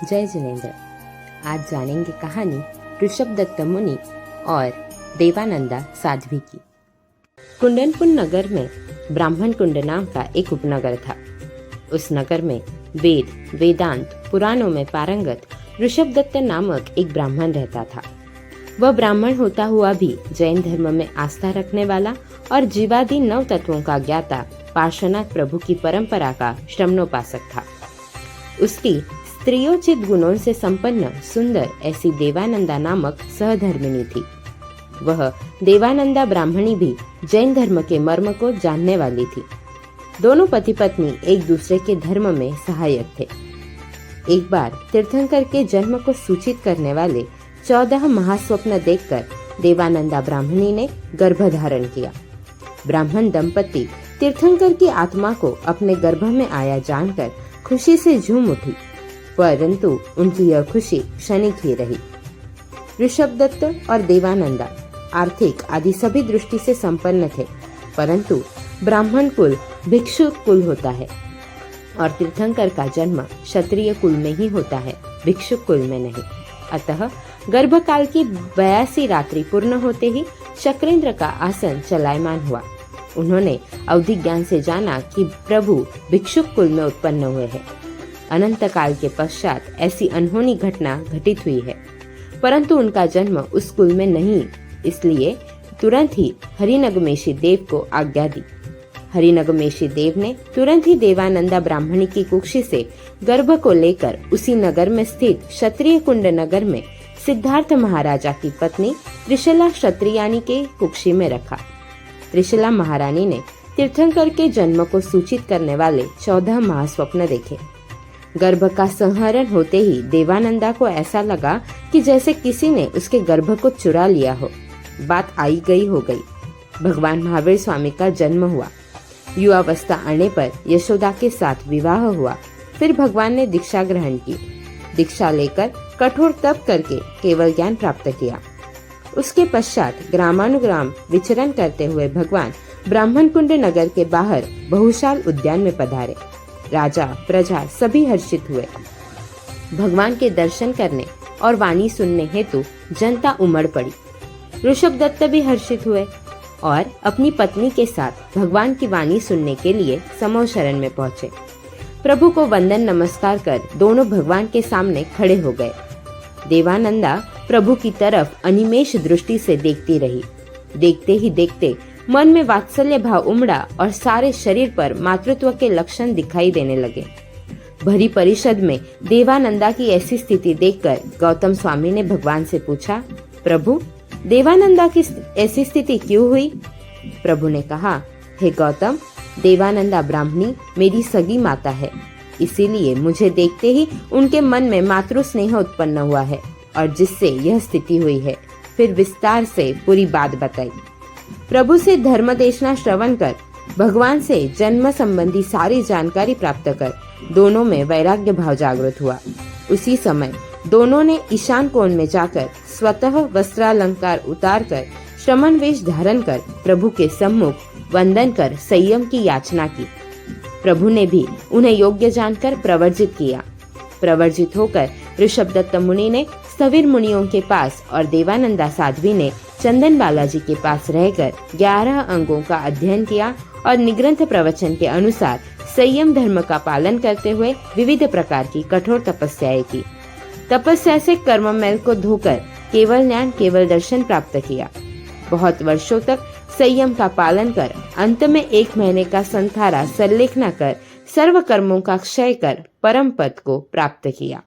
जय जिनेन्द्र। आज जानेंगे कहानी ऋषभदत्त मुनि और देवानंदा साध्वी की। कुंडनपुर नगर में ब्राह्मण कुंड नाम का एक उपनगर था। उस नगर में वेद, वेदांत, पुराणों में पारंगत ऋषभदत्त नामक एक ब्राह्मण रहता था। वह ब्राह्मण होता हुआ भी जैन धर्म में आस्था रखने वाला और जीवादि 9 तत्वों का ज्ञाता पार्श्वनाथ प्रभु की परंपरा का श्रमणोपासक था। उसकी स्त्रियोचित गुणों से संपन्न सुंदर ऐसी देवानंदा नामक सहधर्मिणी थी। वह देवानंदा ब्राह्मणी भी जैन धर्म के मर्म को जानने वाली थी। दोनों पति पत्नी एक दूसरे के धर्म में सहायक थे। एक बार तीर्थंकर के जन्म को सूचित करने वाले 14 महास्वप्न देखकर देवानंदा ब्राह्मणी ने गर्भ धारण किया। ब्राह्मण दंपति तीर्थंकर की आत्मा को अपने गर्भ में आया जानकर खुशी से झूम उठी, परंतु उनकी यह खुशी क्षणिक ही रही। ऋषभदत्त और देवानंदा आर्थिक आदि सभी दृष्टि से संपन्न थे, परंतु ब्राह्मण कुल भिक्षुक कुल होता है और तीर्थंकर का जन्म क्षत्रिय कुल में ही होता है, भिक्षुक कुल में नहीं। अतः गर्भकाल की 82 रात्रि पूर्ण होते ही शक्रेंद्र का आसन चलायमान हुआ। उन्होंने अवधि ज्ञान से जाना कि प्रभु भिक्षुक कुल में उत्पन्न हुए हैं। अनंत काल के पश्चात ऐसी अनहोनी घटना घटित हुई है, परंतु उनका जन्म उस कुल में नहीं, इसलिए तुरंत ही हरिनगमेशी देव को आज्ञा दी। हरिनगमेशी देव ने तुरंत ही देवानंदा ब्राह्मणी की कुक्षी से गर्भ को लेकर उसी नगर में स्थित क्षत्रिय कुंड नगर में सिद्धार्थ महाराजा की पत्नी त्रिशला क्षत्रियानी के कुक्षी में रखा। त्रिशला महारानी ने तीर्थंकर के जन्म को सूचित करने वाले 14 महास्वप्न देखे। गर्भ का संहरण होते ही देवानंदा को ऐसा लगा कि जैसे किसी ने उसके गर्भ को चुरा लिया हो। बात आई गई हो गई। भगवान महावीर स्वामी का जन्म हुआ। युवावस्था आने पर यशोदा के साथ विवाह हुआ। फिर भगवान ने दीक्षा ग्रहण की। दीक्षा लेकर कठोर तप करके केवल ज्ञान प्राप्त किया। उसके पश्चात ग्रामानुग्राम विचरण करते हुए भगवान ब्राह्मण कुंड नगर के बाहर बहुशाल उद्यान में पधारे। राजा प्रजा सभी हर्षित हुए। भगवान के दर्शन करने और वाणी सुनने हेतु जनता उमड़ पड़ी। ऋषभदत्त भी हर्षित हुए और अपनी पत्नी के साथ भगवान की वाणी सुनने के लिए समूह शरण में पहुंचे। प्रभु को वंदन नमस्कार कर दोनों भगवान के सामने खड़े हो गए। देवानंदा प्रभु की तरफ अनिमेष दृष्टि से देखती रही। देखते ही देखते मन में वात्सल्य भाव उमड़ा और सारे शरीर पर मातृत्व के लक्षण दिखाई देने लगे। भरी परिषद में देवानंदा की ऐसी स्थिति देखकर गौतम स्वामी ने भगवान से पूछा, प्रभु, देवानंदा की ऐसी स्थिति क्यों हुई? प्रभु ने कहा, हे गौतम, देवानंदा ब्राह्मणी मेरी सगी माता है, इसीलिए मुझे देखते ही उनके मन में मातृ स्नेह उत्पन्न हुआ है और जिससे यह स्थिति हुई है। फिर विस्तार से पूरी बात बताई। प्रभु से धर्म देशना श्रवण कर, भगवान से जन्म संबंधी सारी जानकारी प्राप्त कर दोनों में वैराग्य भाव जागृत हुआ। उसी समय दोनों ने ईशान कोण में जाकर स्वतः वस्त्रालंकार उतार कर श्रमण वेश धारण कर प्रभु के सम्मुख वंदन कर संयम की याचना की। प्रभु ने भी उन्हें योग्य जानकर प्रवर्जित किया। प्रवर्जित होकर ऋषभदत्त मुनि ने स्थविर मुनियों के पास और देवानंदा साध्वी ने चंदन बालाजी के पास रहकर 11 अंगों का अध्ययन किया और निग्रंथ प्रवचन के अनुसार संयम धर्म का पालन करते हुए विविध प्रकार की कठोर तपस्याएं की। तपस्या से कर्ममल को धोकर केवल ज्ञान, केवल दर्शन प्राप्त किया। बहुत वर्षों तक संयम का पालन कर अंत में 1 महीने का संथारा संलेखना कर सर्व कर्मों का क्षय कर परम पद को प्राप्त किया।